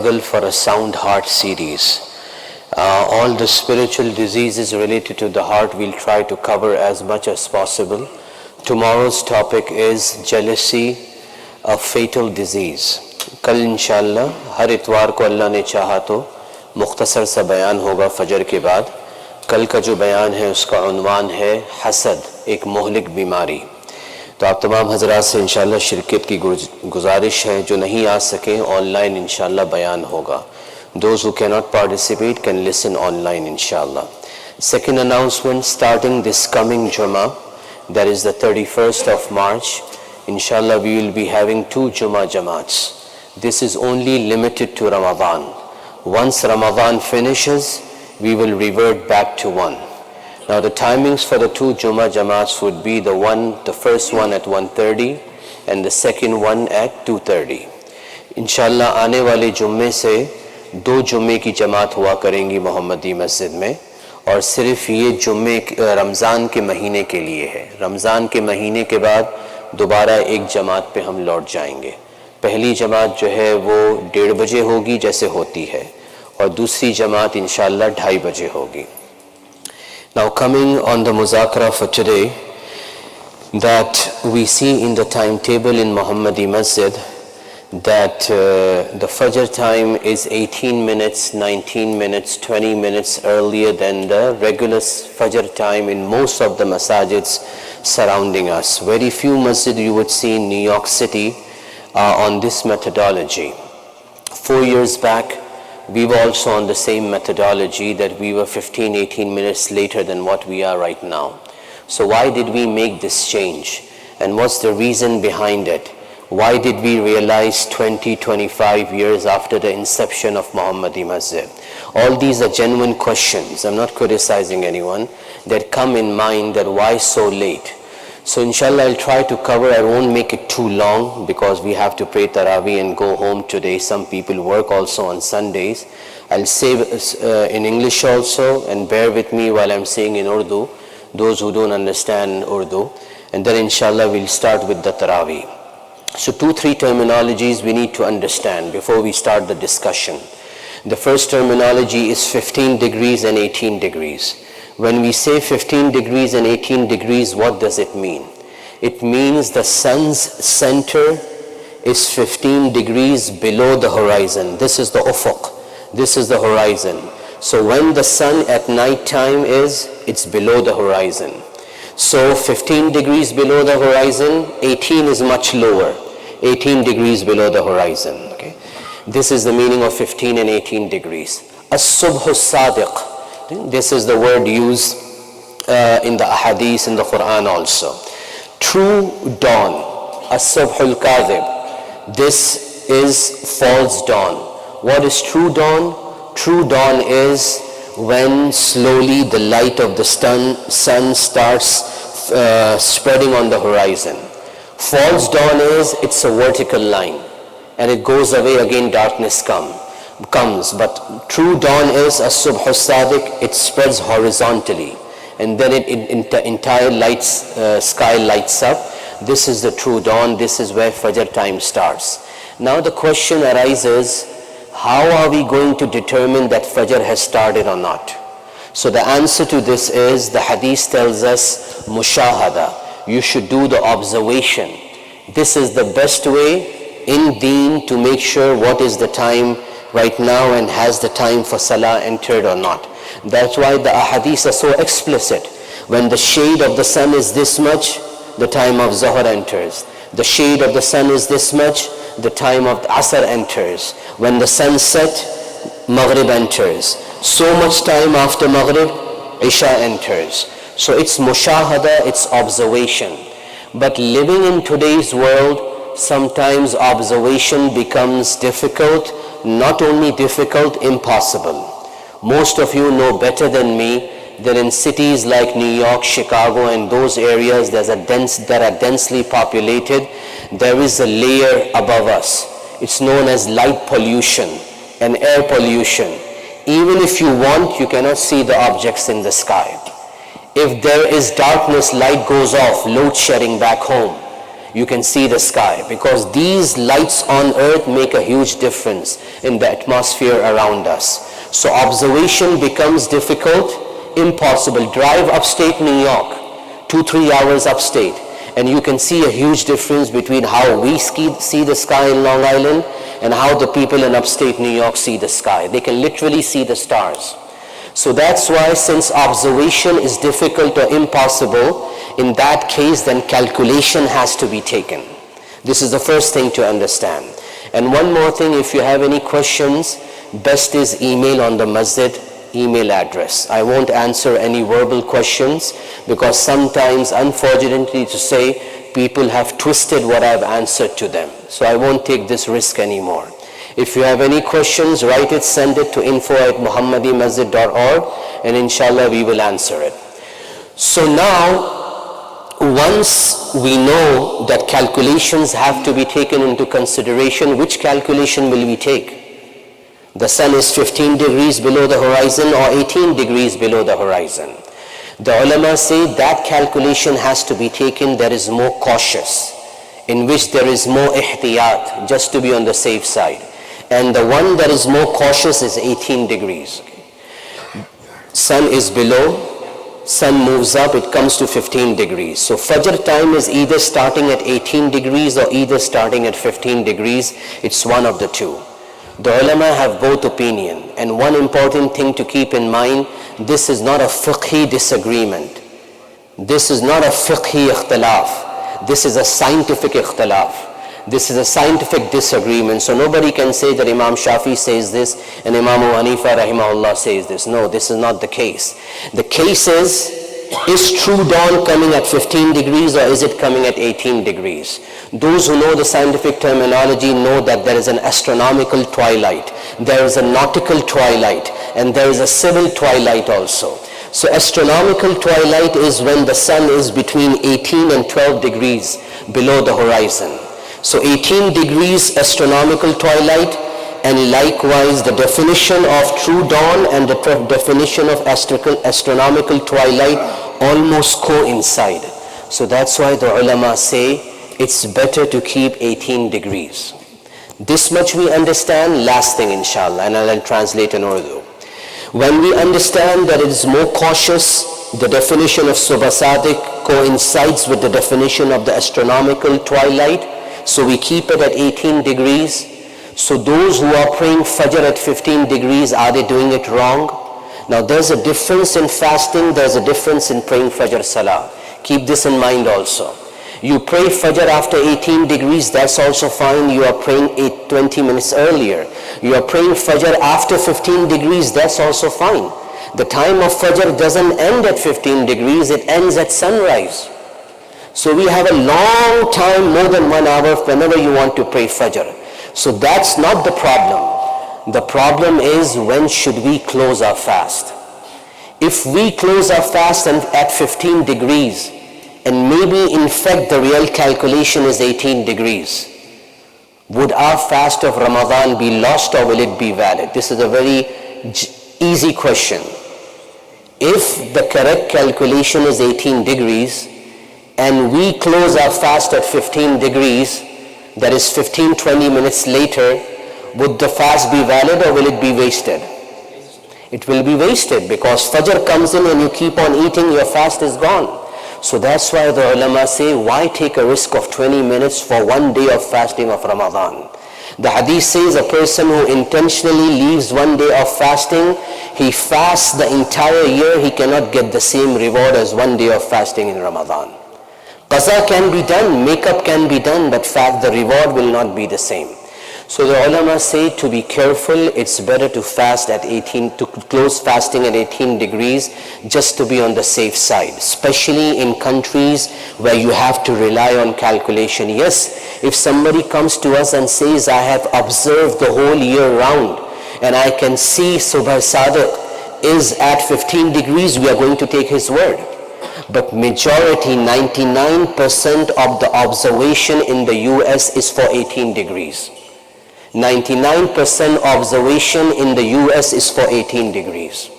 For a Sound Heart series. All the spiritual diseases related to the heart we'll try to cover as much as possible. Tomorrow's topic is jealousy, a fatal disease. कल इंशाल्लाह हर इतवार को अल्लाह ने चाहा तो मुख्तसर सा बयान होगा फजर के बाद. कल का जो बयान है उसका उन्वान है हसद, एक मोहलिक बीमारी. तो आप तमाम हजरात से इंशाल्लाह शिरकत की गुजारिश है. जो नहीं आ सके ऑनलाइन इंशाल्लाह बयान होगा. Those who cannot participate can listen online inshallah. Second announcement, starting this coming Jummah, that is the 31st of March, inshallah we will be having 2 Jummah Jamaats. This is only limited to Ramadan. Once Ramadan finishes, we will revert back to one. Now the timings for the 2 Jummah Jamaats would be the first one at 1:30 and the second one at 2:30. इंशाल्लाह आने वाले जुम्मे से 2 जुम्मे की जमात हुआ करेंगी मोहम्मदी मस्जिद में, और सिर्फ ये जुम्मे रमज़ान के महीने के लिए है. रमज़ान के महीने के बाद दोबारा एक जमात पे हम लौट जाएंगे. पहली जमात जो है वो 1:30 बजे होगी जैसे होती है, और दूसरी जमात इंशाल्लाह 2:30 बजे होगी. Now coming on the muzakara for today, that we see in the timetable in Muhammadi Masjid that the Fajr time is 18 minutes, 19 minutes, 20 minutes earlier than the regular Fajr time in most of the masajids surrounding us. Very few masjid you would see in New York City on this methodology. 4 years back, we were also on the same methodology, that we were 15-18 minutes later than what we are right now. So why did we make this change? And what's the reason behind it? Why did we realize 20-25 years after the inception of Muhammadi Masjid? All these are genuine questions. I'm not criticizing anyone, that come in mind, that why so late? So inshallah I'll try to cover. I won't make it too long because we have to pray Taraweeh and go home today. Some people work also on Sundays. I'll say in English also, and bear with me while I'm saying in Urdu, those who don't understand Urdu. And then inshallah we'll start with the Taraweeh. So 2-3 terminologies we need to understand before we start the discussion. The first terminology is 15 degrees and 18 degrees. When we say 15 degrees and 18 degrees, what does it mean? It means the sun's center is 15 degrees below the horizon. This is the ufuq. This is the horizon. So when the sun at night time it's below the horizon. So 15 degrees below the horizon, 18 is much lower. 18 degrees below the horizon. Okay? This is the meaning of 15 and 18 degrees. As-subhu sadiq. This is the word used in the ahadith, in the Quran also. True dawn, as-subhul kadhib. This is false dawn. What is true dawn? True dawn is when slowly the light of the sun starts spreading on the horizon. False dawn is, it's a vertical line and it goes away again, darkness comes. But true dawn is as-subhu sadiq. It spreads horizontally and then the entire sky lights up. This is the true dawn. This is where Fajr time starts. Now the question arises, how are we going to determine that Fajr has started or not? So the answer to this is, the hadith tells us, mushahada. You should do the observation. This is the best way in deen to make sure what is the time right now and has the time for salah entered or not. That's why the ahadith are so explicit. When the shade of the sun is this much, the time of Zuhr enters. The shade of the sun is this much, the time of Asr enters. When the sun set, Maghrib enters. So much time after Maghrib, Isha enters. So it's mushahada, it's observation. But living in today's world, sometimes observation becomes difficult. Not only difficult, impossible. Most of you know better than me that in cities like New York, Chicago and those areas that are densely populated, there is a layer above us. It's known as light pollution and air pollution. Even if you want, you cannot see the objects in the sky. If there is darkness, light goes off, load shedding back home. you can see the sky, because these lights on earth make a huge difference in the atmosphere around us. So observation becomes difficult, impossible. Drive upstate New York, 2-3 hours upstate, and you can see a huge difference between how we see the sky in Long Island and how the people in upstate New York see the sky. They can literally see the stars. So that's why, since observation is difficult or impossible, in that case then calculation has to be taken. This is the first thing to understand. And one more thing, if you have any questions, best is email on the masjid email address. I won't answer any verbal questions, because sometimes, unfortunately to say, people have twisted what I've answered to them. So I won't take this risk anymore. If you have any questions, write it, send it to info@muhammadimasjid.org, and inshallah we will answer it. So now, once we know that calculations have to be taken into consideration, which calculation will we take? The sun is 15 degrees below the horizon or 18 degrees below the horizon. The ulama say that calculation has to be taken that is more cautious, in which there is more ihtiyat, just to be on the safe side. And the one that is more cautious is 18 degrees. Sun is below, sun moves up, it comes to 15 degrees. So Fajr time is either starting at 18 degrees or either starting at 15 degrees. It's one of the two. The ulama have both opinion, and one important thing to keep in mind, this is not a fiqhi disagreement. This is not a fiqhi ikhtilaf. This is a scientific ikhtilaf. This is a scientific disagreement. So nobody can say that Imam Shafi says this and Imam Abu Hanifa rahimahullah says this. No, this is not the case. The case is true dawn coming at 15 degrees or is it coming at 18 degrees? Those who know the scientific terminology know that there is an astronomical twilight, there is a nautical twilight, and there is a civil twilight also. So astronomical twilight is when the sun is between 18 and 12 degrees below the horizon. So 18 degrees astronomical twilight, and likewise the definition of true dawn and the definition of astronomical twilight almost coincide. So that's why the ulama say it's better to keep 18 degrees. This much we understand. Last thing inshallah, and I'll translate in Urdu. When we understand that it is more cautious, the definition of Subh Sadiq coincides with the definition of the astronomical twilight, so we keep it at 18 degrees. So those who are praying Fajr at 15 degrees, are they doing it wrong? Now there's a difference in fasting, there's a difference in praying Fajr Salah. Keep this in mind also. You pray Fajr after 18 degrees, that's also fine. You are praying 20 minutes earlier. You are praying Fajr after 15 degrees, that's also fine. The time of Fajr doesn't end at 15 degrees, it ends at sunrise. So we have a long time, more than 1 hour, whenever you want to pray Fajr. So that's not the problem. The problem is, when should we close our fast? If we close our fast at 15 degrees, and maybe in fact the real calculation is 18 degrees, would our fast of Ramadan be lost or will it be valid? This is a very easy question. If the correct calculation is 18 degrees and we close our fast at 15 degrees, that is 15-20 minutes later, would the fast be valid or will it be wasted? It will be wasted, because Fajr comes in and you keep on eating, your fast is gone. So that's why the ulama say, why take a risk of 20 minutes for 1 day of fasting of Ramadan? The hadith says a person who intentionally leaves 1 day of fasting, he fasts the entire year, he cannot get the same reward as 1 day of fasting in Ramadan. Qaza can be done, makeup can be done, but the reward will not be the same. So the ulama say, to be careful, it's better to fast at 18, to close fasting at 18 degrees, just to be on the safe side, especially in countries where you have to rely on calculation. Yes, if somebody comes to us and says, I have observed the whole year round and I can see Subh Sadiq is at 15 degrees, we are going to take his word. But majority, 99% of the observation in the US is for 18 degrees. 99% observation in the US is for 18 degrees.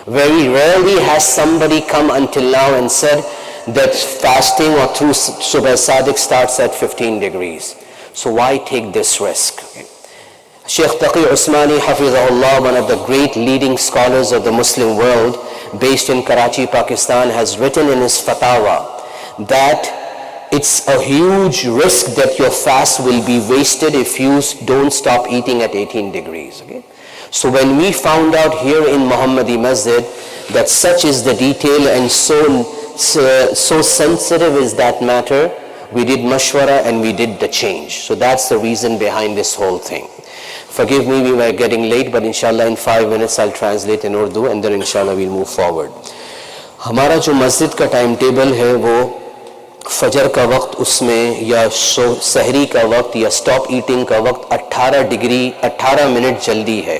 Very rarely has somebody come until now and said that fasting or through Subh Sadiq starts at 15 degrees. So why take this risk? Sheikh Taqi Usmani Hafizahullah, one of the great leading scholars of the Muslim world based in Karachi, Pakistan, has written in his Fatawa that it's a huge risk that your fast will be wasted if you don't stop eating at 18 degrees. Okay? So when we found out here in Muhammadi Masjid that such is the detail and so sensitive is that matter, we did mashwara and we did the change. So that's the reason behind this whole thing. Forgive me, we were getting late, but inshallah in 5 minutes I'll translate in Urdu and then inshallah we'll move forward. ہمارا جو مسجد کا time table ہے وہ فجر کا وقت اس میں یا سحری کا وقت یا سٹاپ ایٹنگ کا وقت 18 منٹ جلدی ہے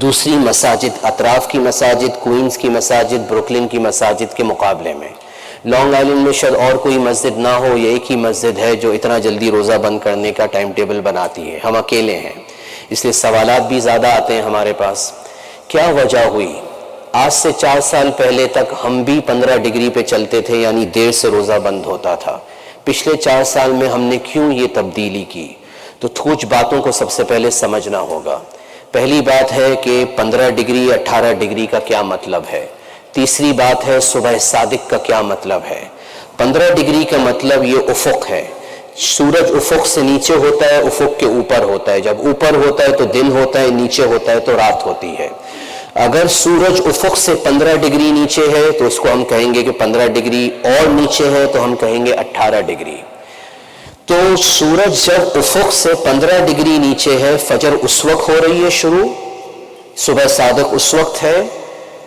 دوسری مساجد اطراف کی مساجد کوئنز کی مساجد بروکلن کی مساجد کے مقابلے میں. لانگ آئلینڈ میں شاید اور کوئی مسجد نہ ہو, یہ ایک ہی مسجد ہے جو اتنا جلدی روزہ بند کرنے کا ٹائم ٹیبل بناتی ہے. ہم اکیلے ہیں, اس لیے سوالات بھی زیادہ آتے ہیں ہمارے پاس. کیا وجہ ہوئی؟ آج سے 4 سال پہلے تک ہم بھی 15 ڈگری پہ چلتے تھے, یعنی دیر سے روزہ بند ہوتا تھا. پچھلے 4 سال میں ہم نے کیوں یہ تبدیلی کی؟ تو کچھ باتوں کو سب سے پہلے سمجھنا ہوگا. پہلی بات ہے کہ 15 ڈگری 18 ڈگری کا کیا مطلب ہے. تیسری بات ہے صبح صادق کا کیا مطلب ہے. 15 ڈگری کا مطلب یہ افق ہے. سورج افق سے نیچے ہوتا ہے, افق کے اوپر ہوتا ہے. جب اوپر ہوتا ہے تو دن ہوتا ہے, نیچے ہوتا ہے تو رات ہوتی ہے. اگر سورج افق سے 15 ڈگری نیچے ہے تو اس کو ہم کہیں گے کہ 15 ڈگری اور نیچے ہے تو ہم کہیں گے 18 ڈگری. تو سورج جب افق سے 15 ڈگری نیچے ہے, فجر اس وقت ہو رہی ہے شروع, صبح صادق اس وقت ہے,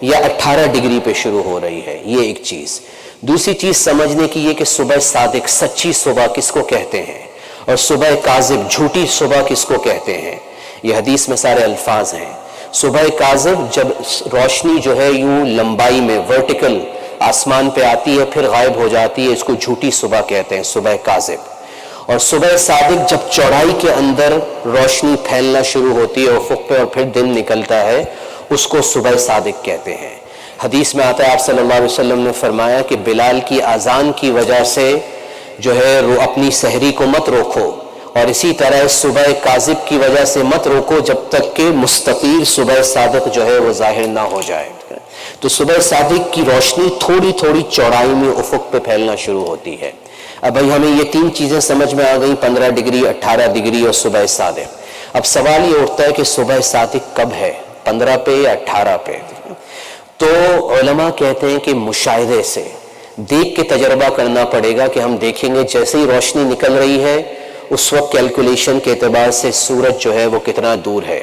یا 18 ڈگری پہ شروع ہو رہی ہے. یہ ایک چیز. دوسری چیز سمجھنے کی یہ کہ صبح صادق سچی صبح کس کو کہتے ہیں اور صبح کاذب جھوٹی صبح کس کو کہتے ہیں. یہ حدیث میں سارے الفاظ ہیں. صبح کاذب جب روشنی جو ہے یوں لمبائی میں ورٹیکل آسمان پہ آتی ہے پھر غائب ہو جاتی ہے, اس کو جھوٹی صبح کہتے ہیں, صبح کاذب. اور صبح صادق جب چوڑائی کے اندر روشنی پھیلنا شروع ہوتی ہے افق پہ اور پھر دن نکلتا ہے, اس کو صبح صادق کہتے ہیں. حدیث میں آتا ہے آپ صلی اللہ علیہ وسلم نے فرمایا کہ بلال کی اذان کی وجہ سے جو ہے اپنی سحری کو مت روکو, اور اسی طرح صبح کاذب کی وجہ سے مت روکو جب تک کہ مستطیل صبح صادق جو ہے وہ ظاہر نہ ہو جائے. تو صبح صادق کی روشنی تھوڑی تھوڑی چوڑائی میں افق پہ پھیلنا شروع ہوتی ہے. اب بھائی ہمیں یہ 3 چیزیں سمجھ میں آ گئیں, 15 ڈگری 18 ڈگری اور صبح صادق. اب سوال یہ اٹھتا ہے کہ صبح صادق کب ہے, 15 پہ یا 18 پہ؟ تو علماء کہتے ہیں کہ مشاہدے سے دیکھ کے تجربہ کرنا پڑے گا کہ ہم دیکھیں گے جیسے ہی روشنی نکل رہی ہے اس وقت کیلکولیشن کے اعتبار سے سورج جو ہے وہ کتنا دور ہے.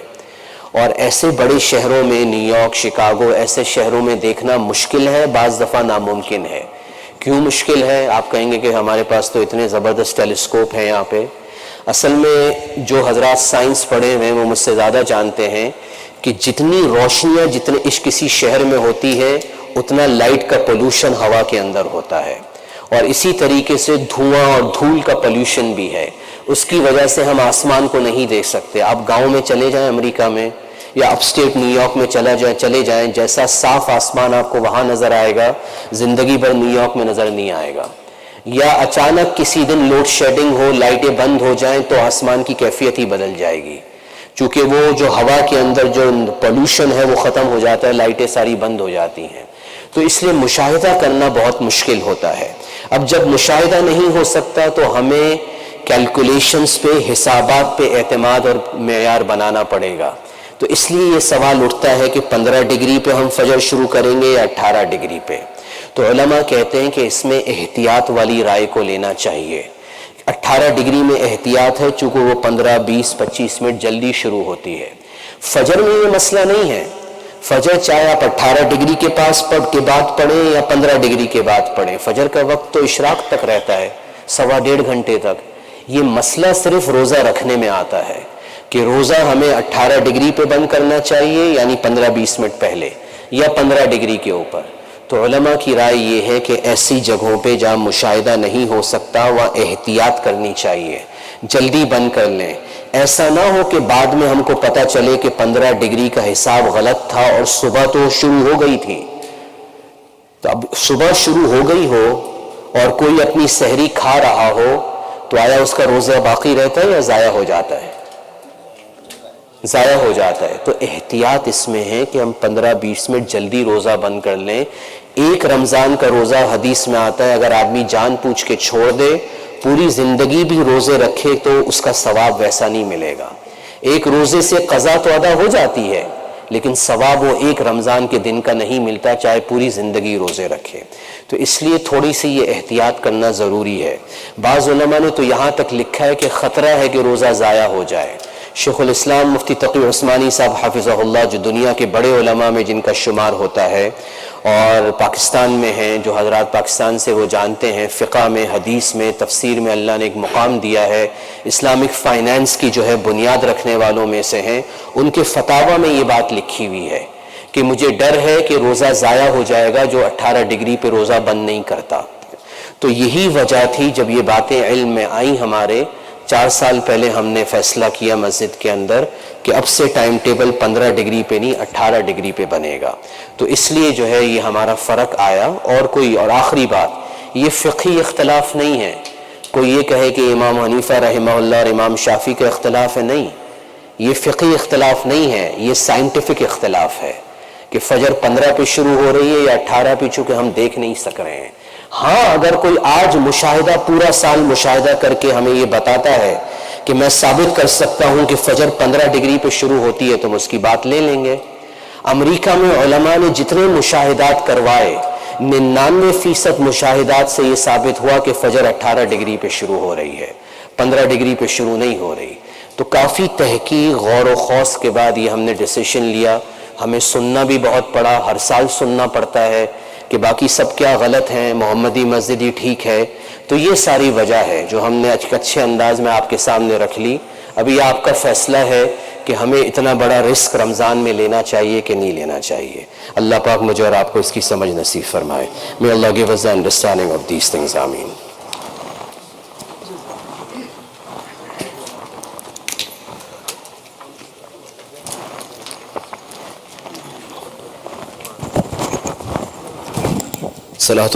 اور ایسے بڑے شہروں میں نیو یارک, شکاگو, ایسے شہروں میں دیکھنا مشکل ہے, بعض دفعہ ناممکن ہے. کیوں مشکل ہے؟ آپ کہیں گے کہ ہمارے پاس تو اتنے زبردست ٹیلیسکوپ ہیں یہاں پہ. اصل میں جو حضرات سائنس پڑھے ہوئے ہیں وہ مجھ سے زیادہ جانتے ہیں کہ جتنی روشنیاں جتنے کسی شہر میں ہوتی ہے اتنا لائٹ کا پولوشن ہوا کے اندر ہوتا ہے, اور اسی طریقے سے دھواں اور دھول کا پولوشن بھی ہے. اس کی وجہ سے ہم آسمان کو نہیں دیکھ سکتے. آپ گاؤں میں چلے جائیں امریکہ میں یا اپ اسٹیٹ نیو یارک میں چلے جائیں, جیسا صاف آسمان آپ کو وہاں نظر آئے گا زندگی بھر نیو یارک میں نظر نہیں آئے گا. یا اچانک کسی دن لوڈ شیڈنگ ہو, لائٹیں بند ہو جائیں تو آسمان کی کیفیت ہی بدل جائے گی, چونکہ وہ جو ہوا کے اندر جو پولوشن ہے وہ ختم ہو جاتا ہے, لائٹیں ساری بند ہو جاتی ہیں. تو اس لیے مشاہدہ کرنا بہت مشکل ہوتا ہے. اب جب مشاہدہ نہیں ہو سکتا تو ہمیں کیلکولیشنز پہ, حسابات پہ اعتماد اور معیار بنانا پڑے گا. تو اس لیے یہ سوال اٹھتا ہے کہ 15 ڈگری پہ ہم فجر شروع کریں گے یا 18 ڈگری پہ. تو علماء کہتے ہیں کہ اس میں احتیاط والی رائے کو لینا چاہیے. 18 ڈگری میں احتیاط ہے چونکہ وہ 15, 20, 25 منٹ جلدی شروع ہوتی ہے. فجر میں یہ مسئلہ نہیں ہے. فجر چاہے آپ 18 ڈگری کے بعد پڑھیں یا 15 ڈگری کے بعد پڑھیں, فجر کا وقت تو اشراق تک رہتا ہے, 1.25 گھنٹے تک. یہ مسئلہ صرف روزہ رکھنے میں آتا ہے کہ روزہ ہمیں 18 ڈگری پہ بند کرنا چاہیے, یعنی 15-20 منٹ پہلے, یا 15 ڈگری کے اوپر. تو علماء کی رائے یہ ہے کہ ایسی جگہوں پہ جہاں مشاہدہ نہیں ہو سکتا وہاں احتیاط کرنی چاہیے, جلدی بند کر لیں. ایسا نہ ہو کہ بعد میں ہم کو پتہ چلے کہ 15 ڈگری کا حساب غلط تھا اور صبح تو شروع ہو گئی تھی. تو اب صبح شروع ہو گئی ہو اور کوئی اپنی سحری کھا رہا ہو تو آیا اس کا روزہ باقی رہتا ہے یا ضائع ہو جاتا ہے؟ ضائع ہو جاتا ہے. تو احتیاط اس میں ہے کہ ہم 15-20 منٹ جلدی روزہ بند کر لیں. ایک رمضان کا روزہ حدیث میں آتا ہے اگر آدمی جان پوچھ کے چھوڑ دے پوری زندگی بھی روزے رکھے تو اس کا ثواب ویسا نہیں ملے گا. ایک روزے سے قضا تو ادا ہو جاتی ہے لیکن ثواب وہ ایک رمضان کے دن کا نہیں ملتا چاہے پوری زندگی روزے رکھے. تو اس لیے تھوڑی سی یہ احتیاط کرنا ضروری ہے. بعض علماء نے تو یہاں تک لکھا ہے کہ خطرہ ہے کہ روزہ ضائع ہو جائے. شیخ الاسلام مفتی تقی عثمانی صاحب حافظہ اللہ جو دنیا کے بڑے علماء میں جن کا شمار ہوتا ہے اور پاکستان میں ہیں، جو حضرات پاکستان سے وہ جانتے ہیں، فقہ میں، حدیث میں، تفسیر میں اللہ نے ایک مقام دیا ہے، اسلامک فائنانس کی جو ہے بنیاد رکھنے والوں میں سے ہیں. ان کے فتاوی میں یہ بات لکھی ہوئی ہے کہ مجھے ڈر ہے کہ روزہ ضائع ہو جائے گا جو 18 ڈگری پہ روزہ بند نہیں کرتا. تو یہی وجہ تھی جب یہ باتیں علم میں آئیں ہمارے 4 سال پہلے ہم نے فیصلہ کیا مسجد کے اندر کہ اب سے ٹائم ٹیبل 15 ڈگری پہ نہیں 18 ڈگری پہ بنے گا. تو اس لیے جو ہے یہ ہمارا فرق آیا. اور آخری بات یہ فقہی اختلاف نہیں ہے. کوئی یہ کہے کہ امام حنیفہ رحمہ اللہ اور امام شافعی کا اختلاف ہے، نہیں، یہ فقہی اختلاف نہیں ہے، یہ سائنٹیفک اختلاف ہے کہ فجر 15 پہ شروع ہو رہی ہے یا 18 پہ، چونکہ ہم دیکھ نہیں سک رہے ہیں. ہاں اگر کوئی آج مشاہدہ پورا سال مشاہدہ کر کے ہمیں یہ بتاتا ہے کہ میں ثابت کر سکتا ہوں کہ فجر 15 ڈگری پہ شروع ہوتی ہے تو ہم اس کی بات لے لیں گے. امریکہ میں علماء نے جتنے مشاہدات کروائے 99% مشاہدات سے یہ ثابت ہوا کہ فجر 18 ڈگری پہ شروع ہو رہی ہے، 15 ڈگری پہ شروع نہیں ہو رہی. تو کافی تحقیق غور و خوض کے بعد یہ ہم نے ڈیسیشن لیا. ہمیں سننا بھی بہت پڑا، ہر سال سننا پڑتا ہے کہ باقی سب کیا غلط ہیں، محمدی مسجد ہی ٹھیک ہے. تو یہ ساری وجہ ہے جو ہم نے اچھے انداز میں آپ کے سامنے رکھ لی. ابھی آپ کا فیصلہ ہے کہ ہمیں اتنا بڑا رسک رمضان میں لینا چاہیے کہ نہیں لینا چاہیے. اللہ پاک مجھے اور آپ کو اس کی سمجھ نصیب فرمائے. May Allah give us the understanding of these things. آمین. صلاۃ